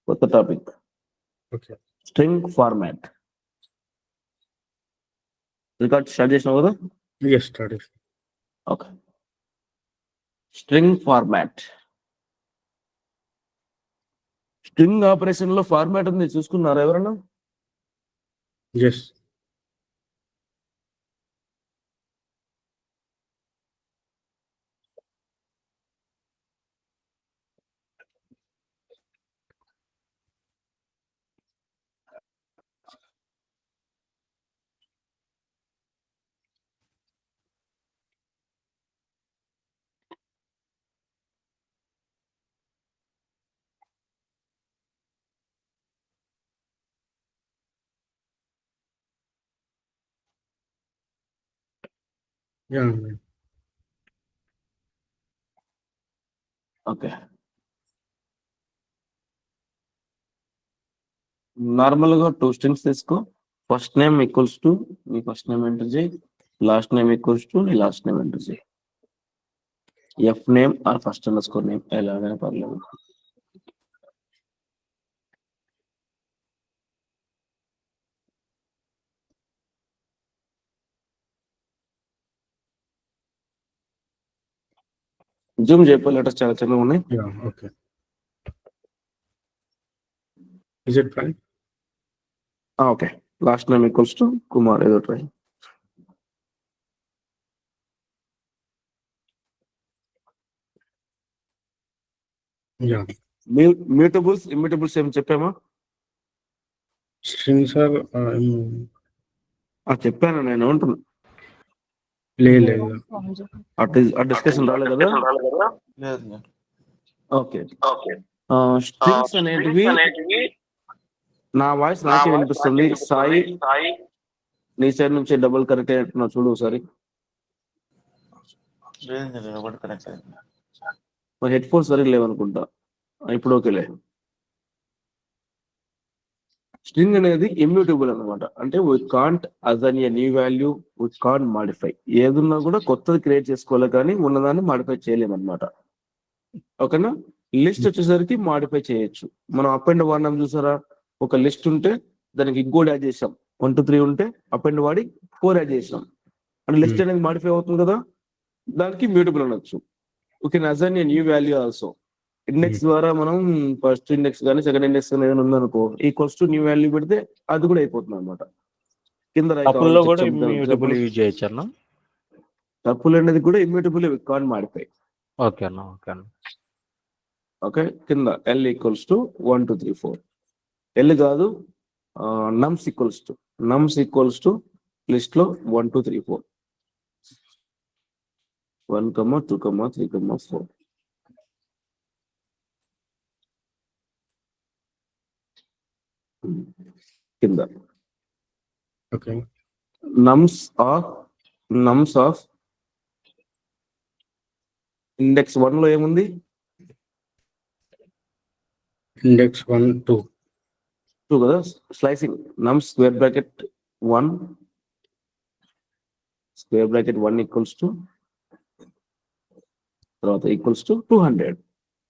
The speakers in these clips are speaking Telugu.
కొత్త topic. Okay. String format. Record start చేసినావు కదా? ఎస్, స్టార్ట్ చేసి. Okay. String format. String operation లో ఫార్మాట్ ఉంది, చూసుకున్నారా ఎవరన్నా? ఎస్. యా. ఓకే. నార్మల్ గా 2 స్ట్రింగ్స్ తీసుకో. First name equals to me first name enter చేయి, లాస్ట్ నేమ్ ఈక్వల్స్ టు నీ లాస్ట్ నేమ్ ఎంటర్ చేయి. F name or first underscore name ఎలాగైనా పర్లేదు. జూమ్ చేయపో, లెటర్స్ చాలా చిన్నగా ఉన్నాయి. Yeah. Okay. Is it fine? Okay. Last name equals to Kumar, ఏదో ట్రై. యా. మ్యూటబుల్స్ ఇమ్యూటబుల్స్ ఏం చెప్పామా? స్ట్రింగ్స్ ఆర్ చెప్పాను నేను అంటున్నా. లేదు. ఆ డిస్కషన్ రాలేదు కదా? ఓకే. స్ట్రింగ్స్ అనేటివి నా వాయిస్ నాకే వినిపిస్తుంది. సాయి, నీ సైడ్ నుంచి డబుల్ కనెక్ట్ అయినట్టున్నా, చూడు ఒకసారి. మరి హెడ్ ఫోన్స్ సరిగ్గా లేవనుకుంటా. ఇప్పుడు ఓకేలే. స్ట్రింగ్ అనేది ఇమ్యూటబుల్ అనమాట. అంటే we can't assign a new value, we can't modify. ఏదున్నా కూడా కొత్తది క్రియేట్ చేసుకోవాలి, కానీ ఉన్నదాన్ని మాడిఫై చేయలేమన్నమాట. ఓకేనా? లిస్ట్ వచ్చేసరికి మాడిఫై చేయొచ్చు. మనం అప్ అండ్ వాడినాం చూసారా? ఒక లిస్ట్ ఉంటే దానికి ఇంకోటి యాడ్ చేసాం. 1 2 3 ఉంటే అప్ అండ్ వాడి 4 యాడ్ చేసాం అంటే లిస్ట్ అనేది మాడిఫై అవుతుంది కదా, దానికి మ్యూటబుల్ అనొచ్చు. Okay. Assign a new value also. Index ద్వారా మనం ఫస్ట్ ఇండెక్స్ కానీ సెకండ్ ఇండెక్స్ కానీ ఏదైనా ఉందనుకో, ఈక్వల్స్ టు న్యూ వాల్యూ పెడితే అది కూడా అయిపోతుంది అనమాట. కింద టపుల్లో కూడా ఇమ్యూటబుల్ యూజ్ చేయొచ్చు అన్న. టపుల్ అనేది కూడా ఇమ్యూటబుల్, కాన్ మాడిఫై. ఓకే అన్న. ఓకే అన్న. ఓకే. కింద ఎల్ ఈక్వల్స్ టు 1 2 3 4. ఎల్ కాదు, నమ్స్ ఈక్వల్స్ టు లిస్ట్ లో 1 2 3 4. 1 2 3 4. కింద ఓకే. నమ్స్ ఆఫ్ ఇండెక్స్ 1 లో ఏముంది? ఇండెక్స్ 1 2 కదా. Slicing నమ్స్ square bracket 1 equals to తర్వాత ఈక్వల్స్ టు 200.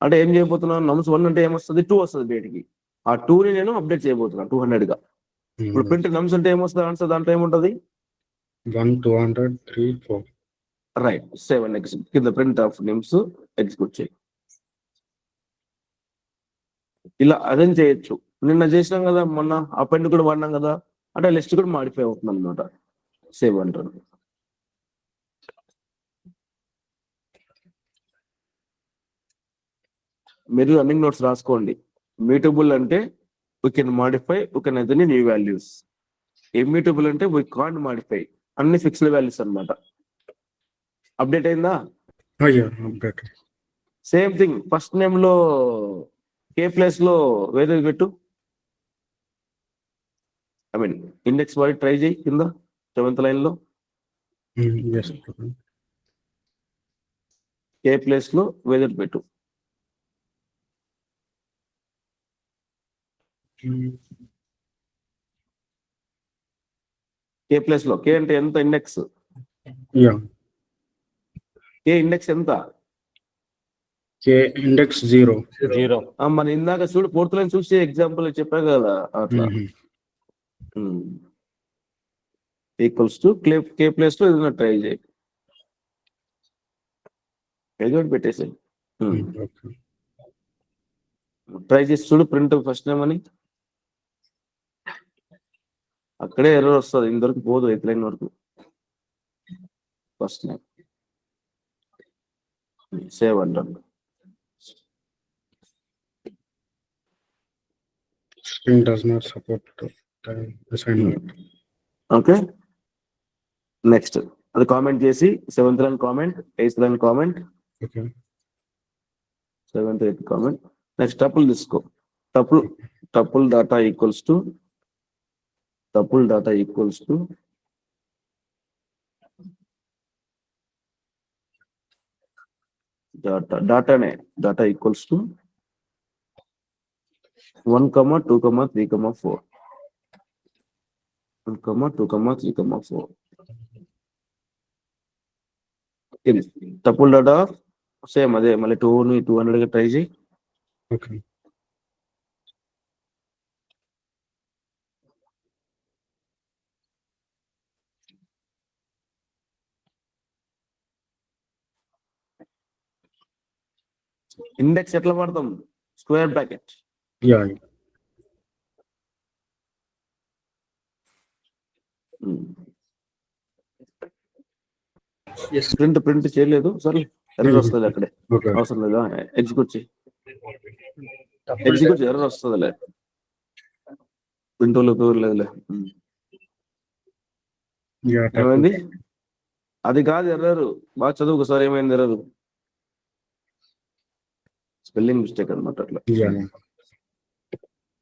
అంటే ఏం చేయబోతున్నాను? నమ్స్ 1 అంటే ఏమొస్తుంది? 2 వస్తుంది బయటికి. ఆ 2ని నేను అప్డేట్ చేయబోతున్నాను 200 గా. ఇప్పుడు ప్రింట్ నమ్స్ అంటే ఏమొస్తుంది ఆన్సర్? దాంట్లో ఏముంటది? 1 200 3 4. రైట్. 7 కింద ప్రింట్ ఆఫ్ నేమ్స్ ఎగ్జిక్యూట్ చేయి. ఇలా అదేం చేయొచ్చు. నిన్న చేసినాం కదా, మొన్న అపెండ్ కూడా వాడినాం కదా, అంటే లిస్ట్ కూడా మాడిఫై అవుతుంది అనమాట. సేవ్ అంటారు. మీరు రన్నింగ్ నోట్స్ రాసుకోండి. మ్యూటబుల్ అంటే we can modify, we can assign new values. Immutable అంటే వీ కాంట్ మాడిఫై, అన్ని ఫిక్స్డ్ వాల్యూస్ అనమాట. అప్డేట్ అయిందా? Update. Same thing. First name లో కే ప్లేస్ లో వేరే పెట్టు. ఇండెక్స్ వాడి ట్రై చేయి. కింద 7th లైన్ లో కే ప్లేస్ లో వేరే పెట్టు. కే ప్లేస్ లో కే అంటే ఎంత? ఇండెక్స్. కే ఇండెక్స్ ఎంత? K index 0. 0. మన ఇందాక చూడు ఫోర్త్ లైన్ చూసి ఎగ్జాంపుల్ చెప్పా కదా అట్లా ఈక్వల్స్ టు కే ప్లేస్ లో ఏదైనా ట్రై చేయి ఏదో పెట్టేసి Okay. ట్రై చేసి చూడు ప్రింట్ ఫస్ట్ నేమ్ అని అక్కడే ఎర్రర్ వస్తుంది ఇంతవరకు పోదు ఎయిత్ లైన్ వరకు ఫస్ట్ నేమ్ సేవ్ అంటాను String does not support assignment. Okay next అది కామెంట్ చేసి 7th line comment 8th line comment Okay. 7th 8th comment next tuple తీసుకో tuple data equals to data equals to 1, 2, 3, 4 ఇది టపుల్ డాటా సేమ్ అదే మళ్ళీ 200 గా ట్రై చేయి Okay. ఇండెక్స్ ఎట్లా వాడతాం స్క్వేర్ బ్రాకెట్ Yeah. ప్రింట్ చేయలేదు సరే ఎర్రర్ వస్తుంది అక్కడే Okay. అవసరం లేదా ఎగ్జిక్యూట్ ఎర్రర్ వస్తుందిలే ప్రింట్ లేదులే Yeah. ఏమైంది అది కాదు ఎర్రర్ బాగా చదువు ఒకసారి ఏమైంది ఎర్రర్ స్పెల్లింగ్ మిస్టేక్ అనమాట అట్లా Yeah.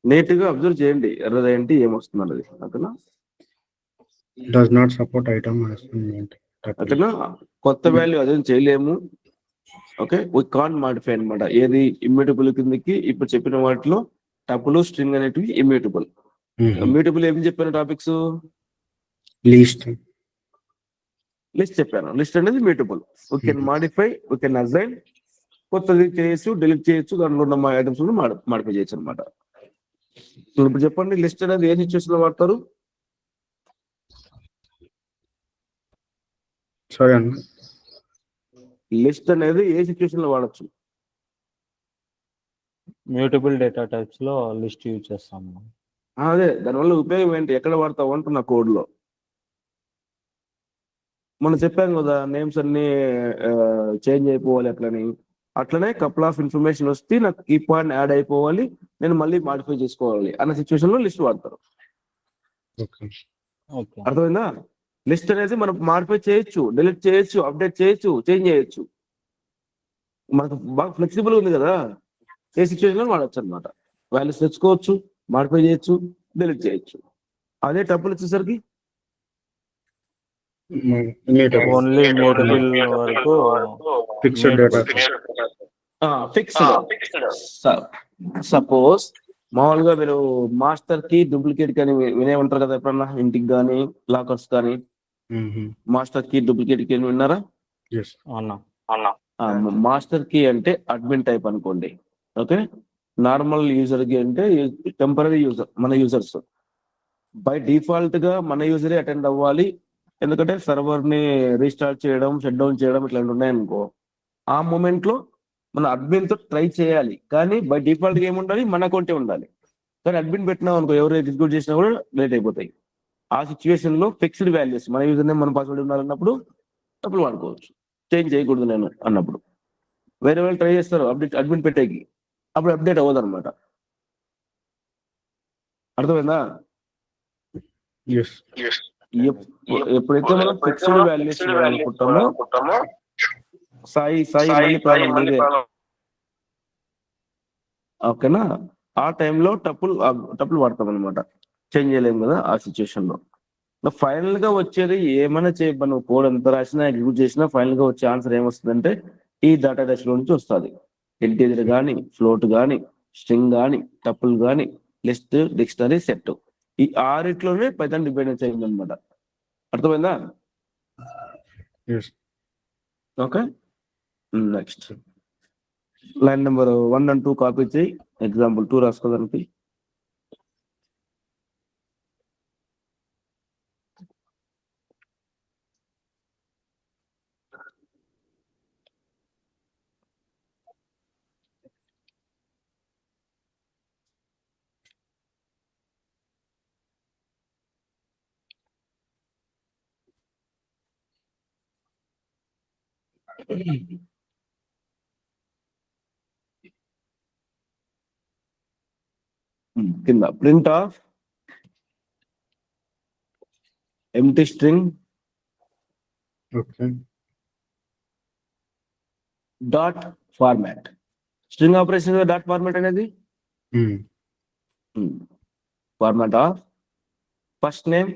నీట్ గా అబ్జర్వ్ చేయండి ఎర్రర్ ఏంటి ఏమొస్తుంది అన్నది ఓకేనా Does not support item assignment. ఓకేనా కొత్త వాల్యూ అదేం చేయలేము ఓకే వి కాంట్ మాడిఫై అనమాట ఏది ఇమ్యూటబుల్ కిందకి ఇప్పుడు చెప్పిన వాటిలో టపుల్ స్ట్రింగ్ అనేటివి ఇమ్యూటబుల్ ఇమ్యూటబుల్ ఏం చెప్పాను టాపిక్స్ లిస్ట్ చెప్పాను లిస్ట్ అనేది immutable we can modify we can assign కొత్తది చేయొచ్చు డిలీట్ చేయొచ్చు దాంట్లో ఉన్న ఐటమ్స్ మాడిఫై చేయొచ్చు అనమాట ఇప్పుడు చెప్పండి లిస్ట్ అనేది ఏ సిచ్యువేషన్ లో వాడతారు Sorry, Anna. లిస్ట్ అనేది ఏ సిచ్యువేషన్ లో వాడచ్చు మ్యూటబుల్ డేటా టైప్స్ లో లిస్ట్ యూజ్ చేస్తాము అదే దానివల్ల ఉపయోగం ఏంటి ఎక్కడ వాడతావు అంటున్నా కోడ్ లో మనం చెప్పాం కదా నేమ్స్ అన్ని చేంజ్ అయిపోవాలి అట్లనే కపుల్ ఆఫ్ ఇన్ఫర్మేషన్ వస్తే నాకు కీ పాయింట్ యాడ్ అయిపోవాలి నేను మళ్ళీ మాడిఫై చేసుకోవాలి అన్న సిచ్యువేషన్ లో లిస్ట్ వాడతారు Okay. ఓకే అర్థమైందా లిస్ట్ అనేది మనం మాడిఫై చేయొచ్చు డిలీట్ చేయొచ్చు అప్డేట్ చేయొచ్చు చేంజ్ చేయొచ్చు మనకు బాగా ఫ్లెక్సిబుల్ ఉంది కదా ఏ సిచ్యువేషన్ లో వాడచ్చు అనమాట వాల్యూస్ తెచ్చుకోవచ్చు మాడిఫై చేయొచ్చు డిలీట్ చేయొచ్చు అదే టపుల్ వచ్చేసరికి Immutable. ఓన్లీ మ్యూటబుల్ వరకు Fixed data. ఫిక్స్డ్ సపోజ్ మామూలుగా మీరు మాస్టర్ కి డూప్లికేట్ కానీ వినే ఉంటారు కదా ఎప్పుడన్నా ఇంటికి కానీ లాకర్స్ కానీ మాస్టర్ కి డూప్లికేట్ కి విన్నారా Yes. అన్నా మాస్టర్ కి అంటే అడ్మిన్ టైప్ అనుకోండి ఓకే నార్మల్ యూజర్ కి అంటే టెంపరీ యూజర్ మన యూజర్స్ బై డిఫాల్ట్ గా మన యూజరే అటెండ్ అవ్వాలి ఎందుకంటే సర్వర్ ని రీస్టార్ట్ చేయడం షట్ డౌన్ చేయడం ఇట్లాంటి ఉన్నాయనుకో ఆ మూమెంట్ లో మన అడ్మిన్ తో ట్రై చేయాలి కానీ బై డిఫాల్ట్ గా ఏముండాలి మన అకౌంటే ఉండాలి కానీ అడ్మిన్ పెట్టినాం అనుకో ఎవరు ఎగ్జిక్యూట్ చేసినా కూడా లేట్ అయిపోతాయి ఆ సిచ్యువేషన్ లో ఫిక్స్డ్ వాల్యూస్ మన యూజర్ నేమ్ మన పాస్వర్డ్ ఉండాలన్నప్పుడు అప్పుడు వాడుకోవచ్చు చేంజ్ చేయకూడదు నేను అన్నప్పుడు వేరే వాళ్ళు ట్రై చేస్తారు అడ్మిన్ పెట్టేకి అప్పుడు అప్డేట్ అవ్వదు అనమాట అర్థమైందా Yes. ఎప్పుడైతే మనం ఫిక్స్డ్ వాల్యూస్ అనుకుంటామో సాయి మళ్ళీ ప్రాబ్లం మీదే ఓకేనా ఆ టైంలో టపుల్ వాడతాం అనమాట చేంజ్ చేయలేము కదా ఆ సిచ్యువేషన్ లో ఫైనల్ గా వచ్చేది ఏమైనా నువ్వు కోడ్ ఎంత రాసినా ఎగ్జిక్యూట్ చేసినా ఫైనల్ గా వచ్చే ఆన్సర్ ఏమొస్తుందంటే ఈ డేటా టైప్స్ లో నుంచి వస్తుంది ఇంటీజర్ కానీ ఫ్లోట్ కానీ స్ట్రింగ్ కానీ టపుల్ కానీ లిస్ట్ డిక్షనరీ సెట్ ఈ ఆరిట్లోనే పైథాన్ డిపెండెన్స్ అయింది అనమాట అర్థమైందా Yes. Okay next line number 1 and 2 copy చేయి, ఎగ్జాంపుల్ 2 రాసుకోదానికి. కింద print of empty string Okay. Dot format. String operation dot format అనేది format of first name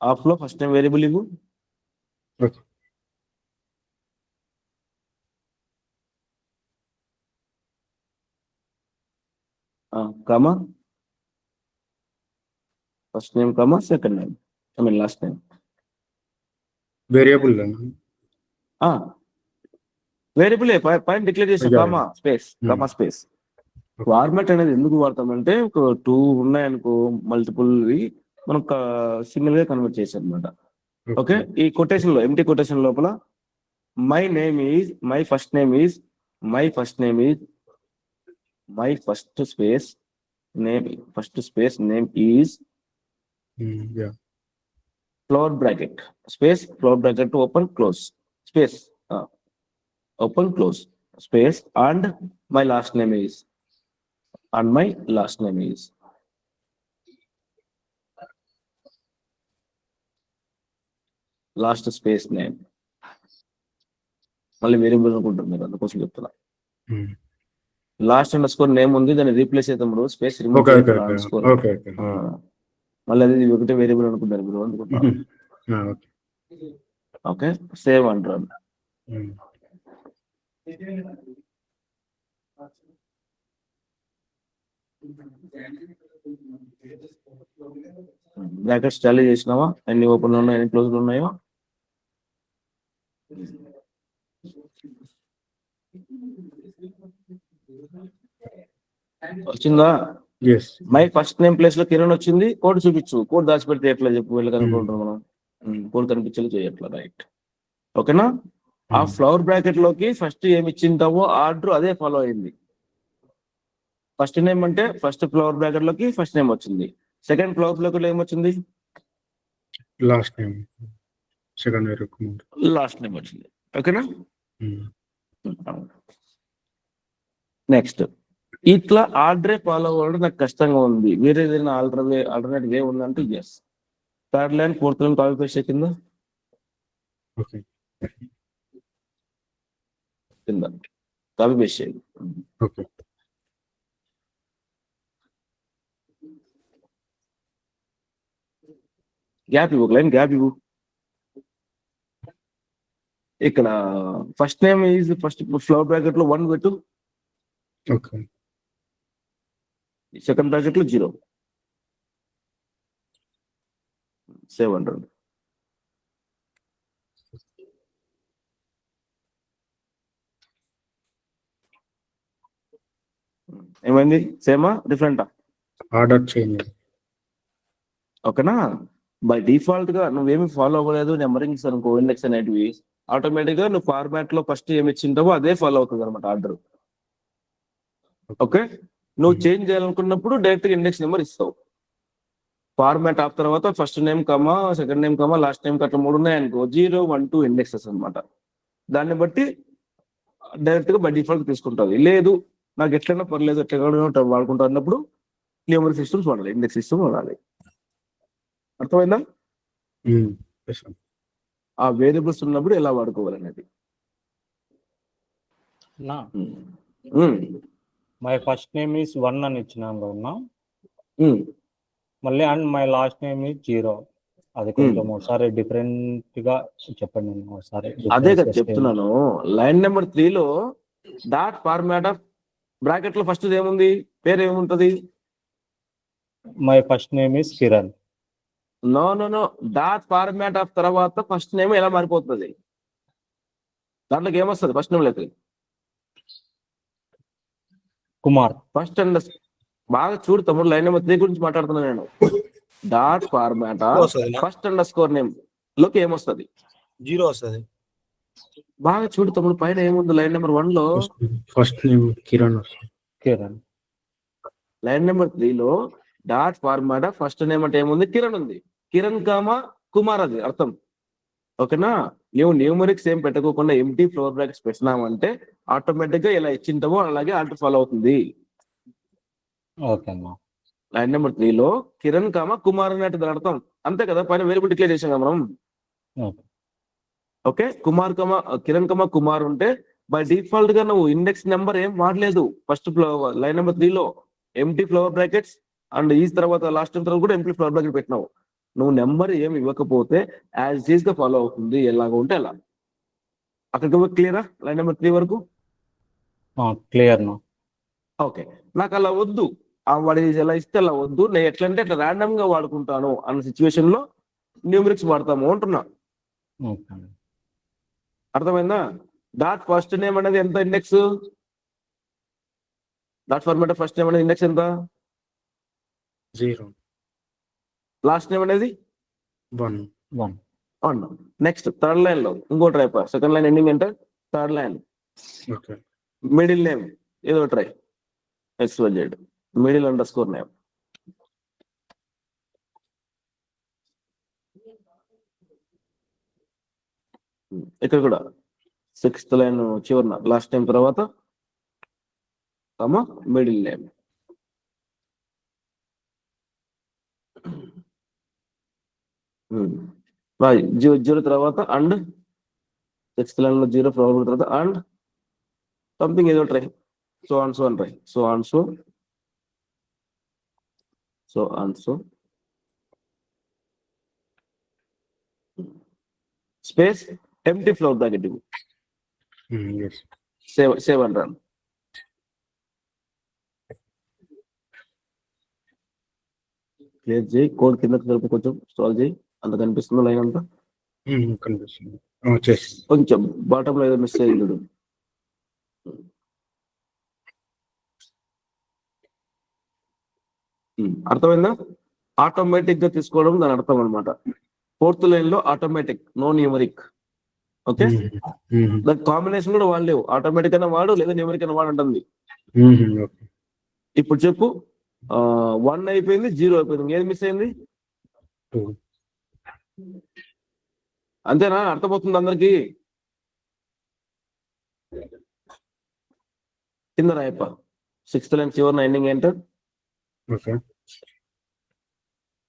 of లో ఫస్ట్ నేమ్ వేరియబుల్ ఇవ్వు. Okay. Comma first name comma second name, I mean last name. Variable. Variable పైన డిక్లేర్ చేసిన Yeah. Comma space, comma space. Format అనేది ఎందుకు వాడతామంటే ఒక 2 ఉన్నాయనుకో మల్టిపుల్ మనం సింగిల్ గా కన్వర్ట్ చేసాం అనమాట. ఓకే, ఈ కొటేషన్ లో ఎంటీ కొటేషన్ లోపల my name is, my first name is, my first name is, my first space name, first space name is Yeah. Floor bracket space, floor bracket open close space, open close space, and my last name is, and my last name is. Last space name మళ్ళీ వేరియబుల్ అనుకుంటారు మీరు, అందుకోసం చెప్తున్నా. లాస్ట్ అండర్ స్కోర్ నేమ్ ఉంది, దాన్ని రీప్లేస్ చేద్దాం space remove Okay. Okay. Under score. Okay. Okay. మళ్ళీ అది ఒకటే వేరియబుల్ అనుకుంటారు మీరు, అనుకుంటున్నా. Okay. ఓకే, సేవ్ అంటారు. బ్రాకెట్స్ టాలీ చేసినావా? ఎన్ని ఓపెన్ ఉన్నాయో ఎన్ని క్లోజ్ ఉన్నాయో? వచ్చిందా? Yes. My first name place లో కిరణ్ వచ్చింది. కోడ్ చూపించు. కోడ్ దాచిపెడితే ఎట్లా చెప్పు, వెళ్ళి కనుక్కుంటాం మనం. కోడ్ కనిపించేది చేయట్లా. రైట్, ఓకేనా? ఆ ఫ్లవర్ బ్రాకెట్ లోకి ఫస్ట్ ఏమి ఇచ్చింటావో ఆర్డర్ అదే ఫాలో అయింది. ఫస్ట్ నేమ్ అంటే ఫస్ట్ ఫ్లవర్ బ్రాకెట్ లోకి ఫస్ట్ నేమ్ వచ్చింది. సెకండ్ ఫ్లవర్ బ్రాకెట్ లో ఏమొచ్చింది? Last name. Second variable. Last name వచ్చింది. ఓకేనా? Hmm. నెక్స్ట్, ఇట్లా ఆర్డరే ఫాలో అవ్వడం నాకు కష్టంగా ఉంది, వేరే ఏదైనా ఆల్టర్నేట్ వే ఉందంటే yes. Third line fourth line copy paste కింద, Okay. కింద కాపీ పేస్ట్ చేయండి. Okay. గ్యాప్ ఇవ్వు, లైన్ గ్యాప్ ఇవ్వు. ఇక్కడ first name is first flower bracket లో 1 పెట్టు, Okay. సెకండ్ బ్రాకెట్ లో 0. సేవ్ అంటారు. ఏమైంది? సేమా డిఫరెంటా? Order change. ఓకేనా? బై డిఫాల్ట్ గా నువ్వేమి ఫాలో అవ్వలేదు నెంబరింగ్స్ అనుకో, ఇండెక్స్ అనేటివి, ఆటోమేటిక్ గా నువ్వు ఫార్మాట్ లో ఫస్ట్ ఏమి ఇచ్చింటావో అదే ఫాలో అవుతుంది అనమాట ఆర్డర్. ఓకే, నువ్వు చేంజ్ చేయాలనుకున్నప్పుడు డైరెక్ట్ గా ఇండెక్స్ నెంబర్ ఇస్తావు. ఫార్మాట్ ఆఫ్ తర్వాత ఫస్ట్ నేమ్ కమా, సెకండ్ నేమ్ కమా, లాస్ట్ నేమ్ అట్లా 3 ఉన్నాయనుకో 0, 1, 2 ఇండెక్సెస్ అనమాట. దాన్ని బట్టి డైరెక్ట్ గా బై డిఫాల్ట్ తీసుకుంటుంది. లేదు నాకు ఎట్లైనా పర్లేదు, ఎట్లా వాడుకుంటా అన్నప్పుడు న్యూమరిక్ సిస్టమ్స్ వాడాలి, ఇండెక్స్ సిస్టమ్ వాడాలి. అర్థమైందా? Yes. ఆ వేరియబుల్స్ ఉన్నప్పుడు ఎలా వాడుకోవాలనేది. నా మై ఫస్ట్ నేమ్ ఈస్ 1 అని ఇచ్చినాం కదా, మళ్ళీ and my last name is 0. అది కొంచెం ఒకసారి డిఫరెంట్ గా చెప్పండి. ఒకసారి అదే కదా చెప్తున్నాను. లైన్ నెంబర్ 3 లో డాట్ ఫార్మాట్ ఆఫ్ బ్రాకెట్ లో ఫస్ట్ ఏముంది, పేరు ఏముంటది? My first name is Kiran. No, dot format of తర్వాత ఫస్ట్ నేమ్ ఎలా మారిపోతుంది? దాంట్లోకి ఏమొస్తుంది ఫస్ట్ నేమ్ లెక్క కుమార్. ఫస్ట్ అండ్ బాగా చూడు తమ్ముడు, లైన్ నెంబర్ 3 గురించి మాట్లాడుతున్నా నేను. డాట్ ఫార్మాట్ వస్తుంది ఫస్ట్ అండర్ స్కోర్ నేమ్ లోకి ఏమొస్తుంది? 0 వస్తుంది. బాగా చూడు తమ్ముడు, పైన ఏముంది లైన్ నెంబర్ 1 లో? ఫస్ట్ నేమ్ కిరణ్ వస్తుంది. కిరణ్. లైన్ నెంబర్ 3 లో డాట్ ఫార్మాట్ ఫస్ట్ నేమ్ అంటే ఏముంది? కిరణ్ ఉంది. కిరణ్ కామా కుమార్ అది అర్థం. ఓకేనా? నువ్వు న్యూమరిక్స్ ఏం పెట్టుకోకుండా ఎంటీ ఫ్లోర్ బ్రాకెట్స్ పెట్టినామంటే ఆటోమేటిక్ గా ఇలా ఇచ్చింటామో అలాగే ఆల్టర్ ఫాలో అవుతుంది. ఓకే అమ్మా. లైన్ నెంబర్ 3 లో కిరణ్ కామా కుమార్ అన్నట్టు దాని అర్థం. అంతే కదా, పైన వేరియబుల్ డిక్లేర్ చేసాం కదా మనం. ఓకే. ఓకే, కిరణ్ కమా కుమార్ ఉంటే బై డిఫాల్ట్ గా నువ్వు ఇండెక్స్ నెంబర్ ఏం వాడలేదు. ఫస్ట్ లైన్ నెంబర్ 3 లో ఎంటీ ఫ్లవర్ బ్రాకెట్స్ అండ్ ఈ తర్వాత లాస్ట్ తర్వాత కూడా ఎంటీ ఫ్లవర్ బ్రాకెట్ పెట్టినావు. నువ్వు నెంబర్ ఏమి ఇవ్వకపోతే యాజ్ ఈజ్ గా ఫాలో అవుతుంది, ఎలాగ ఉంటే అలా. అక్కడికి క్లియరా లైన్ నెంబర్ 3 వరకు? క్లియర్. ఓకే, నాకు అలా వద్దు, వాడి ఎలా ఇస్తే అలా వద్దు, నేను ఎట్లా అంటే అట్లా ర్యాండమ్ గా వాడుకుంటాను అన్న సిచ్యువేషన్ లో న్యూమరిక్స్ వాడతాము అంటున్నా. ఓకే. అర్థమైందా? డాట్ ఫస్ట్ నేమ్ అనేది ఎంత index? Dot format first name అనేది ఇండెక్స్ ఎంత? 0 లాస్ట్ నేమ్ అనేది 1 1. నెక్స్ట్ థర్డ్ లైన్ లో ఇంకో ట్రై. సెకండ్ లైన్ ఎండింగ్ అంటే third line okay. Middle name ఏదో try. XYZ middle underscore name. ఇక్కడ కూడా 6th లైన్ చివరిన లాస్ట్ టైం తర్వాత మిడిల్ నేమ్. జీరో తర్వాత అండ్ 6th లైన్ లో 0 ఫ్లవర్ తర్వాత అండ్ సంథింగ్ ఏదో try. So and try. So space empty floor bracket ఇవ్వు. yes. Save and run. Clear చేయి, కోడ్ కింద కొంచెం సాల్వ్ చేయి. అంత కనిపిస్తుందో లైన్ అంతా? కనిపిస్తుంది. చేసి కొంచెం బాటమ్ లో ఏదో మిస్ అయ్యింది చూడు. అర్థమైందా? ఆటోమేటిక్ గా తీసుకోవడం దాని అర్థం అనమాట. 4th లైన్ లో ఆటోమేటిక్, నో న్యూమరిక్. ఓకే, దాని కాంబినేషన్ కూడా వాడలేవు. ఆటోమేటిక్ అయినా వాడు లేదా న్యూమరిక్ అయినా వాడు అంటుంది. ఇప్పుడు చెప్పు, 1 అయిపోయింది, 0 అయిపోయింది, ఏది మిస్ అయింది? 2. అంతేనా? అర్థమవుతుంది అందరికి? కింద రాయప్ప 6th లైన్ చివరిన ఎండింగ్ ఎంటర్. ఓకే.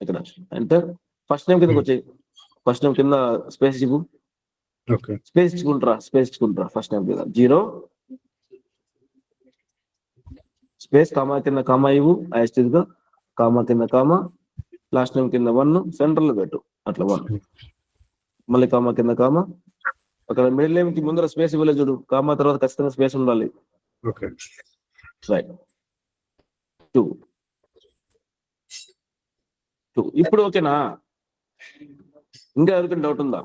ఇక్కడ ఎంటర్. ఫస్ట్ నేమ్ కిందకి వచ్చాయి. ఫస్ట్ నేమ్ కింద స్పేస్ ఇవ్వు. ఓకే. స్పేస్ ఇచ్చుకుంటారా ఫస్ట్ నేమ్ కింద 0 స్పేస్ కామా కింద కామా ఇవ్వు. గా కామా కింద కామా, లాస్ట్ నేమ్ కింద 1 సెంటర్ లో పెట్టు. అట్లా 1 మళ్ళీ కామా కింద కామా. అక్కడ మిడిల్ నేమ్ కి ముందర స్పేస్ ఇవ్వలేదు చూడు, కామా తర్వాత ఖచ్చితంగా స్పేస్ ఉండాలి. ఓకే. రైట్. 2. ఇప్పుడు ఓకేనా? ఇంకా ఎవరికైనా డౌట్ ఉందా?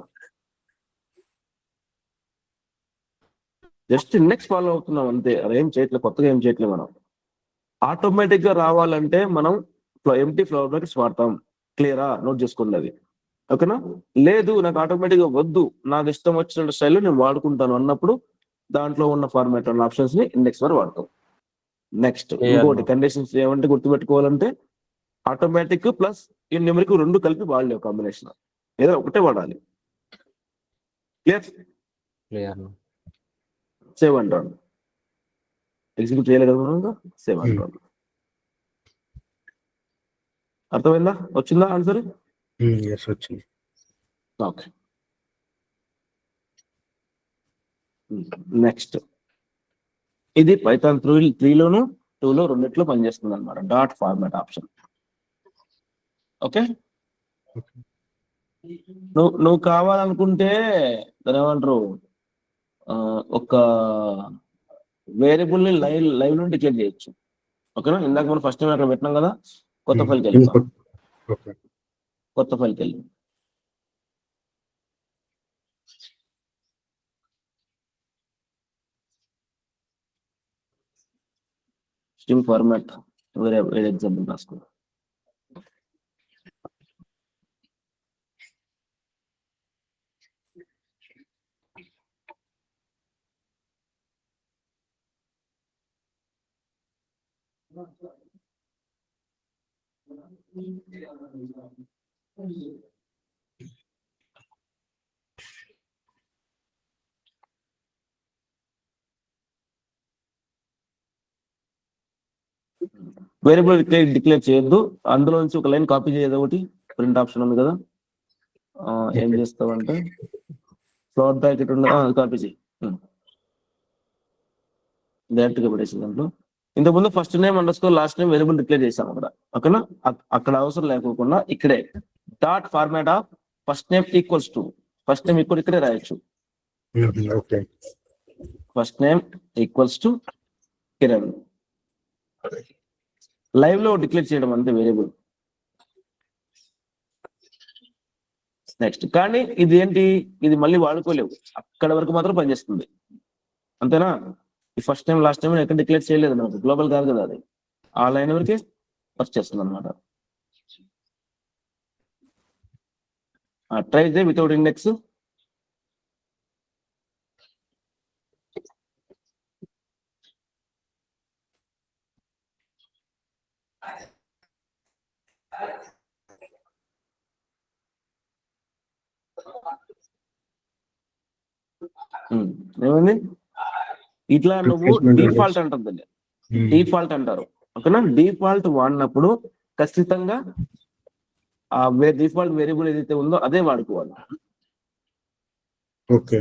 జస్ట్ ఇండెక్స్ ఫాలో అవుతున్నాం అంతే, అదేం చేయట్లేదు, కొత్తగా ఏం చేయట్లేదు. మనం ఆటోమేటిక్ గా రావాలంటే మనం ఎంటీ ఫ్లవర్ బ్రాకెట్స్ వాడతాం. క్లియరా? నోట్ చేసుకోండి అది. ఓకేనా? లేదు నాకు ఆటోమేటిక్ గా వద్దు, నాకు ఇష్టం వచ్చిన స్టైల్లో నేను వాడుకుంటాను అన్నప్పుడు దాంట్లో ఉన్న ఫార్మాట్ అన్న ఆప్షన్స్ ని ఇండెక్స్ వరకు వాడతాం. నెక్స్ట్ ఇంకోటి కండిషన్స్ ఏమంటే గుర్తుపెట్టుకోవాలంటే ఆటోమేటిక్ ప్లస్ ఈ న్యూమరిక్ 2 కలిపి వాడలేవు, కాంబినేషన్ ఏదో ఒకటే వాడాలి. క్లియర్? సేవ్ అంటాను. ఎగ్జిక్యూట్ చేయలేదు కదా, సేవ్ అంటాను. అర్థమైందా? వచ్చిందా ఆన్సర్? వచ్చింది. ఓకే. నెక్స్ట్ ఇది పైథాన్ 3 లోను 2 లో రెండిట్లో పనిచేస్తుంది అనమాట, డాట్ ఫార్మాట్ ఆప్షన్. ఓకే, నువ్వు కావాలనుకుంటే దాని ఏమంటారు, ఒక వేరియబుల్ ని లైవ్ లో డిక్లేర్ చేయొచ్చు. ఓకేనా? ఇందాక మనం ఫస్ట్ టైం అక్కడ పెట్టినాం కదా, కొత్త ఫైల్కి వెళ్ళి స్ట్రింగ్ ఫార్మాట్ వేరే వేరే ఎగ్జాంపుల్ రాసుకో. వేరియబుల్ డిక్లేర్ చేయొద్దు, అందులో నుంచి ఒక లైన్ కాపీ చేయదు, ఒకటి ప్రింట్ ఆప్షన్ ఉంది కదా, ఏం చేస్తావంటే ఫ్లోట్ బ్రాకెట్ ఉంది, కాపీ చేయి, డైరెక్ట్ గా పడేసి దాంట్లో. ఇంతకుముందు first name under score last name variable declare చేసాం అక్కడ, ఓకేనా. అక్కడ అవసరం లేకోకుండా ఇక్కడే dot format of first name equals to, first name equal ఇక్కడే రాయొచ్చు, okay first name equals to Kiran. Live లో డిక్లేర్ చేయడం అంతే వేరియబుల్. నెక్స్ట్ కానీ ఇది ఏంటి, ఇది మళ్ళీ వాడుకోలేవు, అక్కడ వరకు మాత్రం పనిచేస్తుంది, అంతేనా. ఈ ఫస్ట్ టైం లాస్ట్ టైం ఎక్కడ డిక్లేర్ చేయలేదు మనకు, గ్లోబల్ కాదు కదా అది, ఆ లైన్ వరకే వర్క్ చేస్తుంది అనమాట. Try they without index. ఏమైంది, ఇట్లా నువ్వు డిఫాల్ట్ అంటుంది, డిఫాల్ట్ అంటారు, ఓకేనా. డిఫాల్ట్ వాడినప్పుడు ఖచ్చితంగా ఆ డిఫాల్ట్ వేరియబుల్ ఏదైతే ఉందో అదే వాడుకోవాలి, ఓకే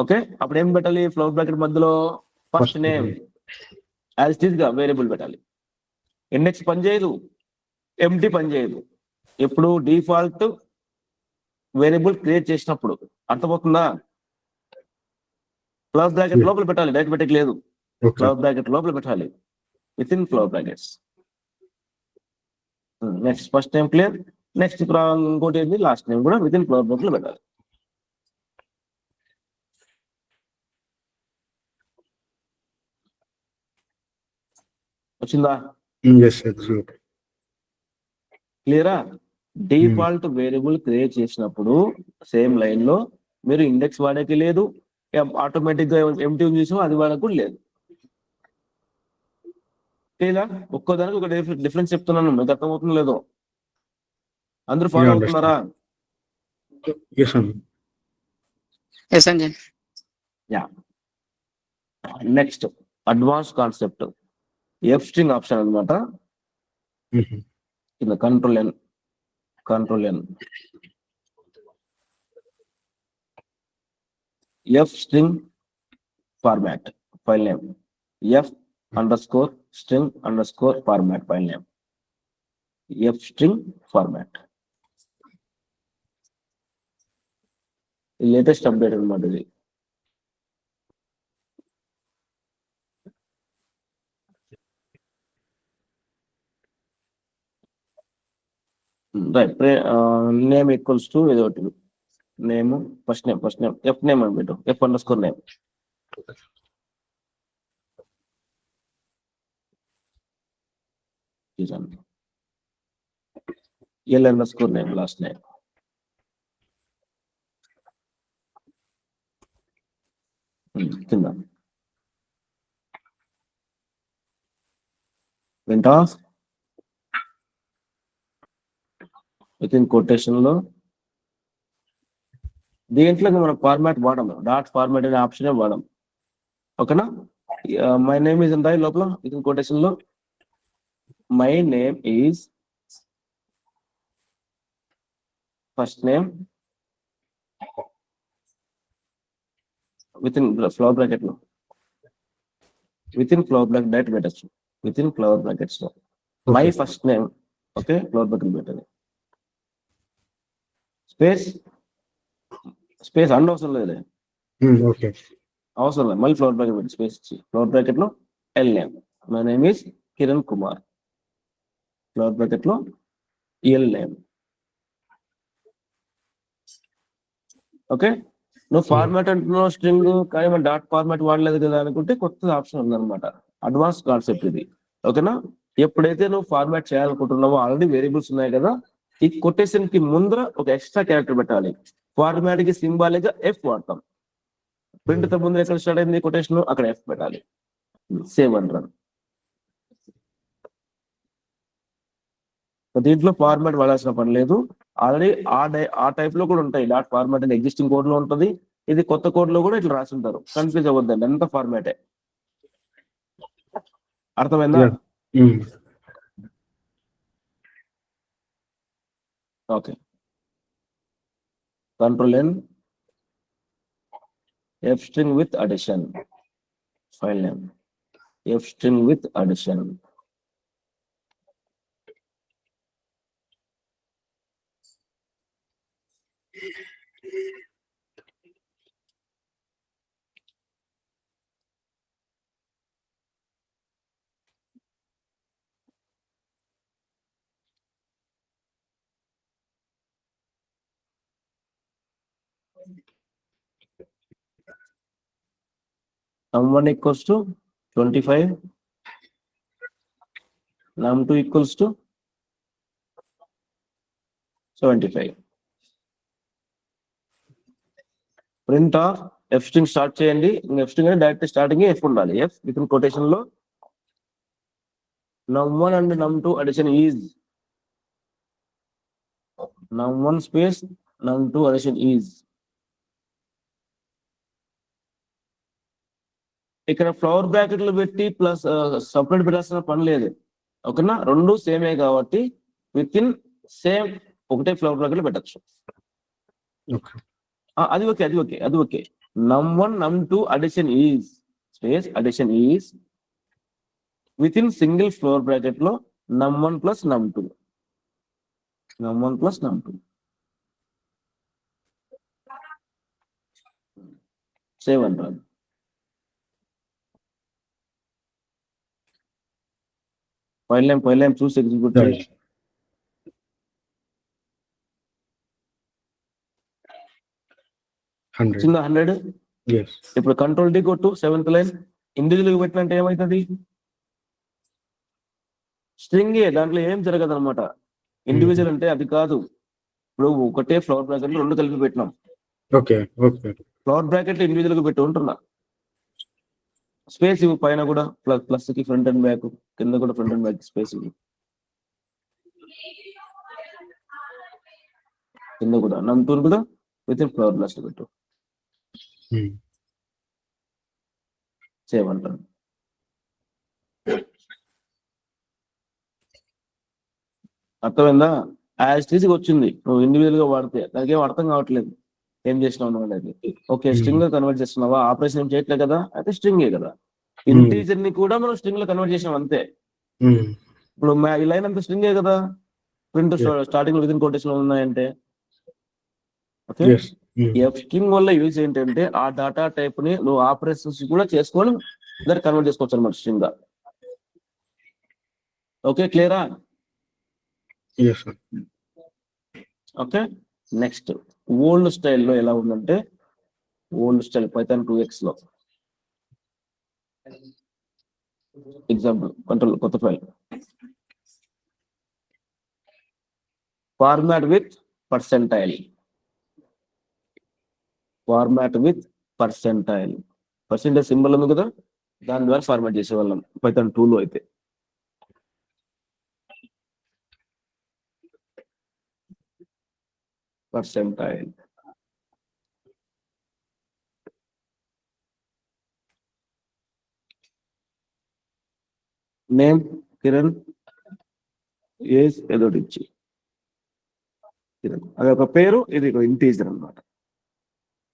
ఓకే. అప్పుడు ఏం పెట్టాలి, ఫ్లోర్ బ్రాకెట్ మధ్యలో first name as it is గా వేరియబుల్ పెట్టాలి. ఇండెక్స్ పనిచేయదు, ఎంటీ పనిచేయదు, ఎప్పుడు డిఫాల్ట్ వేరియబుల్ క్రియేట్ చేసినప్పుడు, అర్థమవుతుందా. క్లోజ్ బ్రాకెట్ లోపల పెట్టాలి, డైరెక్ట్ పెట్టక లేదు, క్లోజ్ బ్రాకెట్ లోపల పెట్టాలి, with in close brackets. Next first name clear, next ఇంకోటి ఏంటి, లాస్ట్ నేమ్ కూడా విత్ ఇన్ క్లోజ్ బ్రాకెట్ లో పెట్టాలి. వచ్చిందా, క్లియరా. డిఫాల్ట్ వేరియబుల్ క్రియేట్ చేసినప్పుడు సేమ్ లైన్ లో మీరు ఇండెక్స్ వాడేకి లేదు, ఆటోమేటిక్ గా ఎంటీ చేసాం అది వాడకు లేదు. క్లియరా, ఒక్కోదానికి ఒక డిఫరెన్స్ చెప్తున్నాను, మీకు అర్థమవుతుందో లేదో, అందరూ ఫాలో అవుతున్నారా. Yeah, next advance concept, F string option అనమాట. కింద control N F string format file name, F underscore string underscore format file name, F string format. Latest update అనమాట ఇది. రైట్, నేమ్ ఈక్వల్స్ టు ఏదో ఒకటి name, first name F name అని పెట్టు, F underscore name. L underscore name last name. కింద వెంట విత్ ఇన్ కొటేషన్ లో, దీంట్లో మనం ఫార్మాట్ వాడడం, డాట్ ఫార్మాట్ అనే ఆప్షన్ వాడడం, ఓకేనా. మై నేమ్ ఈజ్ ఉంటాయి లోపల విత్ ఇన్ కొటేషన్ లో, my name is first name within flower bracket లో, within flower bracket direct పెట్టచ్చు, విత్ ఇన్ ఫ్లోర్ బ్రాకెట్స్ లో my first name, okay, flower bracket పెట్టాలి, స్పేస్ అండ్ అవసరం లేదు, అవసరం లేదు, మళ్ళీ ఫ్లోర్ బ్రాకెట్ పెట్టి స్పేస్ ఇచ్చి, ఫ్లోర్ బ్రాకెట్ లో L name, my name is Kiran Kumar, flower bracket లో ఎల్ నేమ్, ఓకే. నువ్వు ఫార్మాట్ అంటున్నావు స్ట్రింగ్, కానీ మన డాట్ ఫార్మాట్ వాడలేదు కదా అనుకుంటే కొత్త ఆప్షన్ ఉందన్నమాట, అడ్వాన్స్ కాన్సెప్ట్ ఇది. ఓకేనా? ఎప్పుడైతే నువ్వు ఫార్మాట్ చేయాలనుకుంటున్నావో ఆల్రెడీ వేరియబుల్స్ ఉన్నాయి కదా, ఈ కొటేషన్ కి ముందర ఒక ఎక్స్ట్రా క్యారెక్టర్ పెట్టాలి. ఫార్మాట్ కి సింబాలిక్ గా ఎఫ్ వాడతాం. ప్రింట్ తో ముందు ఎక్కడ స్టార్ట్ అయింది కొటేషన్, అక్కడ ఎఫ్ పెట్టాలి. Save and run. దీంట్లో ఫార్మాట్ వాడాల్సిన పని లేదు. ఆల్రెడీ ఆ టైప్ లో కూడా ఉంటాయి. డాట్ ఫార్మాట్ అనేది ఎగ్జిస్టింగ్ కోడ్ లో ఉంటుంది. ఇది కొత్త కోడ్ లో కూడా ఇట్లా రాసి ఉంటారు. కన్ఫ్యూజ్ అవ్వద్దండి, ఎంత ఫార్మాటే. అర్థమైందా? Okay. Control N, F string with addition, file name F string with addition. Num1 equals to 25, num2 equals to 75. Print of F string start చేయండి. F string అంటే డైరెక్ట్ స్టార్టింగ్ F ఉండాలి. F విత్ కొటేషన్ లో num1 and num2 addition is num1 space num2 addition is. ఇక్కడ ఫ్లవర్ బ్రాకెట్లు పెట్టి ప్లస్ సపరేట్ పెట్టాల్సిన పని లేదు. ఓకేనా? రెండు సేమే కాబట్టి విత్ ఇన్ సేమ్ ఒకటే ఫ్లవర్ బ్రాకెట్లు పెట్టచ్చు. అది okay. num1 num2 addition is space addition is with in single floor bracket లో num1 ప్లస్ num2 సేవ్ అంటారు. ఫైల్ నేమ్ చూసి ఎగ్జిక్యూట్ చేయాలి. చిన్న 100. ఇప్పుడు కంట్రోల్ డి కొట్టు. 7th లైన్ ఇండివిజువల్ పెట్టినంటే ఏమవుతుంది? స్ట్రింగ్. దాంట్లో ఏం జరగదు అనమాట. ఇండివిజువల్ అంటే అది కాదు. ఇప్పుడు ఒకటే ఫ్లవర్ బ్రాకెట్ రెండు కలిపి పెట్టినాం. ఫ్లవర్ బ్రాకెట్ ఇండివిజువల్ గా పెట్టి ఉంటున్నా. స్పేస్ ఇవ్వు. పైన కూడా ప్లస్ కి ఫ్రంట్ అండ్ బ్యాక్, కింద కూడా ఫ్రంట్ అండ్ బ్యాక్ స్పేస్ ఇవ్వు. కింద కూడా num2 కూడా విత్ ఇన్ ఫ్లవర్ బ్లాస్ట్ పెట్టు. సేవ్ అంటాను. అర్థమైందా? యాజ్ టీజ్ వచ్చింది. నువ్వు ఇండివిజువల్ గా వాడితే దానికి ఏం అర్థం కావట్లేదు ఏం చేసినావు అనేది. ఓకే, స్ట్రింగ్ లో కన్వర్ట్ చేస్తున్నావా? ఆపరేషన్ ఏం చేయట్లేదు కదా, అయితే స్ట్రింగే కదా. ఇంటీజర్ ని కూడా మనం స్ట్రింగ్ లో కన్వర్ట్ చేసినాం అంతే. ఇప్పుడు ఈ లైన్ అంతా స్ట్రింగే కదా. ప్రింట్ స్టార్టింగ్ లో విత్ ఇన్ కొటేషన్ ఉన్నాయంటే ఓకే. ఎఫ్ స్ట్రింగ్ వల్ల యూజ్ ఏంటంటే ఆ డాటా టైప్ ని నువ్వు ఆపరేషన్స్ కూడా చేసుకొని దాన్ని కన్వర్ట్ చేసుకోవచ్చు అనమాట స్ట్రింగ్ గా. ఓకే, క్లియరా? ఓకే. నెక్స్ట్ ఓల్డ్ స్టైల్లో ఎలా ఉందంటే, ఓల్డ్ స్టైల్ పైథాన్ 2x లో ఎగ్జాంపుల్ కంట్రోల్ కొత్త file format with percentile. Percentage symbol ఉంది కదా, దాని ద్వారా ఫార్మాట్ చేసేవాళ్ళం పైథాన్ 2 లో. అయితే పర్సెంటైల్ నేమ్ కిరణ్, ఏజ్ ఏదో ఇచ్చి కిరణ్, అది ఒక పేరు, ఇది ఒక ఇంటీజర్ అన్నమాట.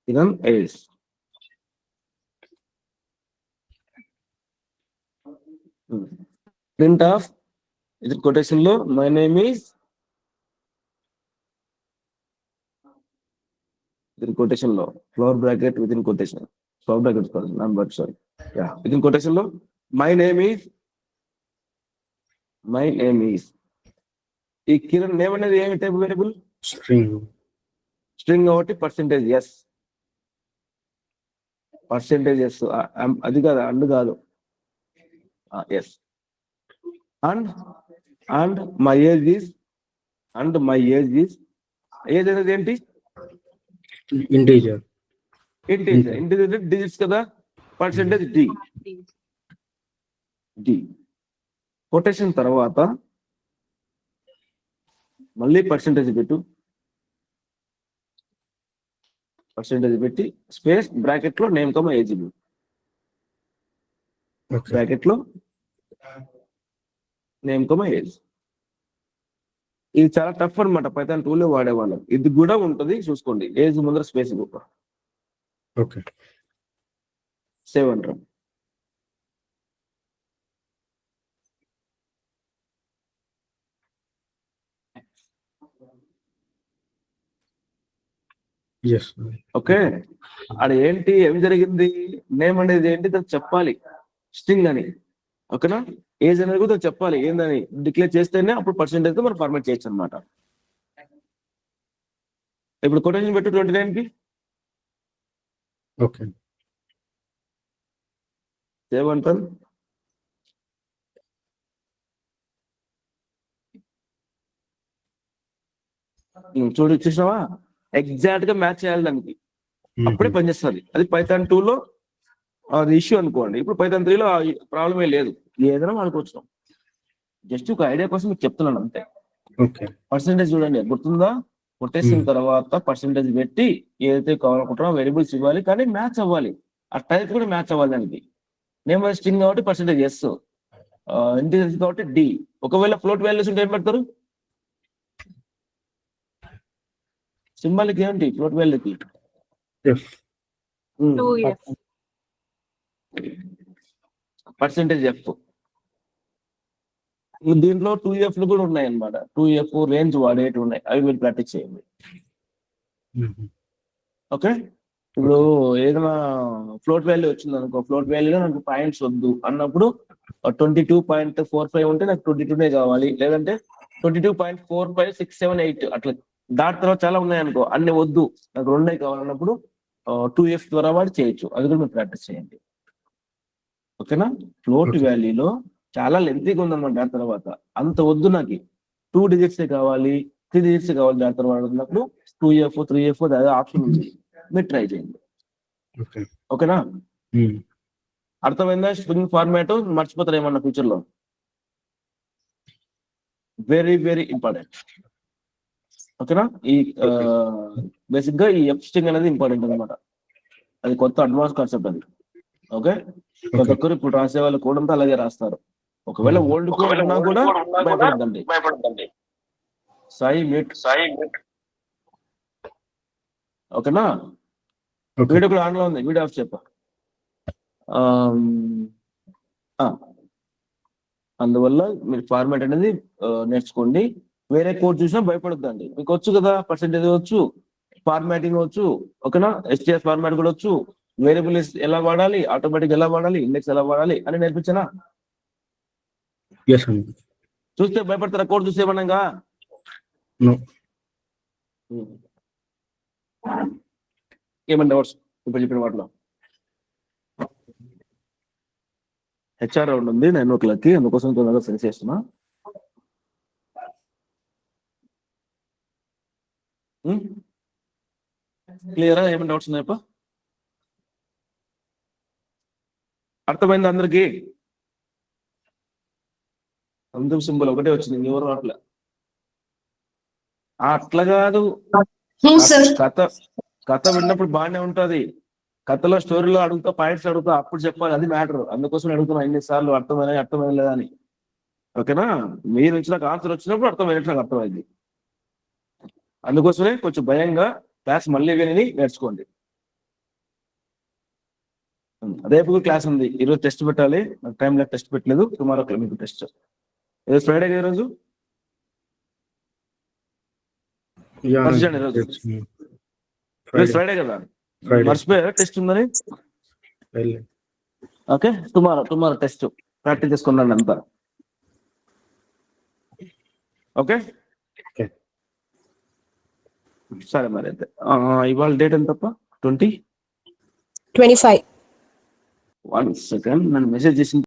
కిరణ్ ఏజ్. ప్రింట్ ఆఫ్ ఇది కొటేషన్ లో మై నేమ్ ఈజ్, ఇది కొటేషన్ లో floor bracket within quotation, floor bracket number sorry within quotation లో మై నేమ్ ఈజ్. ఈ కిరణ్ నేమ్ అనేది ఏమి టైప్ వేరియబుల్? స్ట్రింగ్ ఒకటి పర్సెంటేజ్ ఎస్. అది కాదు, అండ్ కాదు. S. And my age is age అనేది ఏంటి? ఇంటీజర్. ఇంటీజర్ డిజిట్స్ కదా, పర్సెంటేజ్ డి. కొటేషన్ తర్వాత మళ్ళీ పర్సెంటేజ్ పెట్టి స్పేస్ బ్రాకెట్ లో నేమ్ కమ ఏజ్, బ్రాకెట్ లో నేమ్ కమ ఏజ్. ఇది చాలా టఫ్ అనమాట, పైథాన్ 2 లో వాడేవాళ్ళం. ఇది కూడా ఉంటుంది, చూసుకోండి. ఏజ్ ముందర స్పేస్ ఓకే. సేవ్ అంటాం. ఎస్. ఓకే, అది ఏంటి, ఏం జరిగింది, నేమ్ అనేది ఏంటి తను చెప్పాలి, స్ట్రింగ్ అని. ఓకేనా, ఏజ్ అనేది కూడా చెప్పాలి ఏందని డిక్లేర్ చేస్తేనే అప్పుడు పర్సెంటేజ్ మనం ఫార్మాట్ చేయొచ్చు అనమాట. ఇప్పుడు కొటేషన్ పెట్టు 29 కి. ఓకే. సేవ్ అంటాం. చూడు, చూసినావా, ఎగ్జాక్ట్ గా మ్యాచ్ చేయాలి దానికి, అప్పుడే పనిచేస్తుంది. అది పైథాన్ 2 లో అది ఇష్యూ అనుకోండి. ఇప్పుడు పైథాన్ 3 లో ప్రాబ్లమే లేదు, ఏదైనా వాడుకోవచ్చు. జస్ట్ ఒక ఐడియా కోసం మీకు చెప్తున్నాను అంతే. పర్సెంటేజ్ చూడండి, గుర్తుందా? కొట్టేసిన తర్వాత పర్సెంటేజ్ పెట్టి ఏదైతే కావాలనుకుంటున్నా వేరియబుల్స్ ఇవ్వాలి, కానీ మ్యాచ్ అవ్వాలి. ఆ టైప్ కూడా మ్యాచ్ అవ్వాలి దానికి. నేమ్ స్ట్రింగ్ కాబట్టి పర్సెంటేజ్ ఎస్, ఇంటీజర్స్ కాబట్టి డి. ఒకవేళ ఫ్లోట్ వాల్యూస్ ఉంటే ఏం పెడతారు? సింబల్ కి ఏంటి ఫ్లోట్ వాల్యూకి? Percentage F. దీంట్లో 2F కూడా ఉన్నాయి అన్నమాట. 2F రేంజ్ వాడేటి ఉన్నాయి, అవి మీరు ప్రాక్టీస్ చేయండి. ఓకే, ఇప్పుడు ఏదైనా ఫ్లోట్ వాల్యూ వచ్చింది అనుకో, ఫ్లోట్ వాల్యూలో నాకు పాయింట్స్ వద్దు అన్నప్పుడు 22.45 ఉంటే నాకు 22 కావాలి, లేదంటే 22.4567 అట్లా. దాని తర్వాత చాలా ఉన్నాయి అనుకో, అన్ని వద్దు నాకు 2 కావాలన్నప్పుడు 2F ద్వారా వాడి చేయొచ్చు. అది కూడా మీరు ప్రాక్టీస్ చేయండి. ఓకేనా, ఫ్లోట్ వాల్యూలో చాలా లెంతీగా ఉందన్నమాట. దాని తర్వాత అంత వద్దు, నాకు 2 డిజిట్స్ కావాలి, 3 డిజిట్స్ కావాలి. దాని తర్వాత అన్నప్పుడు 2F 3F అదే ఆప్షన్ ఉంది, మీరు ట్రై చేయండి. ఓకేనా, అర్థమైందా? స్ట్రింగ్ ఫార్మాట్ మర్చిపోతారు ఏమన్నా ఫ్యూచర్ లో. Very very important. ఓకేనా, ఈ బేసిక్ గా ఈ ఎఫ్ స్ట్రింగ్ అనేది ఇంపార్టెంట్ అనమాట. అది కొత్త అడ్వాన్స్ కాన్సెప్ట్ అది. ఓకే, ప్రతి ఒక్కరు ఇప్పుడు రాసే వాళ్ళు కోడ్ అంతా అలాగే రాస్తారు. ఒకవేళ ఓల్డ్ కోడ్ ఉన్నా కూడా భయపడద్దండి. సాయి మ్యూట్. ఓకేనా, వీడియో కూడా ఆన్ లో ఉంది, వీడియో ఆఫ్ చెప్ప. అందువల్ల మీరు ఫార్మాట్ అనేది నేర్చుకోండి. వేరే కోడ్ చూసినా భయపడద్దండి, మీకు వచ్చు కదా, పర్సెంటేజ్ వచ్చు, ఫార్మాటింగ్ వచ్చు. ఓకేనా, STR ఫార్మాట్ కూడా వచ్చు, వేరియబుల్ ఎలా వాడాలి, ఆటోమేటిక్ ఎలా వాడాలి, ఇండెక్స్ ఎలా వాడాలి అని నేర్పించనా? చూస్తే భయపడతారా కోడ్ చూస్తే? ఏమన్నా ఏమన్నా డౌట్స్ ఇప్పుడు చెప్పిన వాటిలో? HR రౌండ్ ఉంది 9 o'clock, అందుకోసం తొందరగా సెన్స్ చేస్తున్నా. క్లియరా? ఏమైనా డౌట్స్ ఉన్నాయప్ప? అర్థమైంది అందరికి? అందరూ సింబల్ ఒకటే వచ్చింది, ఎవరు అట్లా అట్లా కాదు. కథ విన్నప్పుడు బాగానే ఉంటది, కథలో స్టోరీలో అడుగుతా, పాయింట్స్ అడుగుతా, అప్పుడు చెప్పాలి, అది మ్యాటర్. అందుకోసం అడుగుతున్నా ఎన్నిసార్లు అర్థమైన లేదా అని. ఓకేనా, మీరు నుంచి నాకు ఆన్సర్ వచ్చినప్పుడు అర్థమైనట్లు నాకు అర్థమైంది. అందుకోసమే కొంచెం భయంగా క్లాస్ మళ్ళీ విని నేర్చుకోండి. రేపు క్లాస్ ఉంది, ఈరోజు టెస్ట్ పెట్టాలి, నాకు టైం లేదు, టెస్ట్ పెట్టలేదు. టుమారో మీకు టెస్ట్. ఈరోజు ఫ్రైడే, ఈరోజు ఫ్రైడే కదా, మర్చిపోయారా టెస్ట్ ఉందని? ఓకే, టుమారో టెస్ట్ ప్రాక్టీస్ చేసుకున్నాను అంతా. ఓకే, సరే మరి అయితే. ఇవాళ డేట్ ఎంతప్ప? 25. 1 సెకండ్, నన్ను మెసేజ్ చేసింది.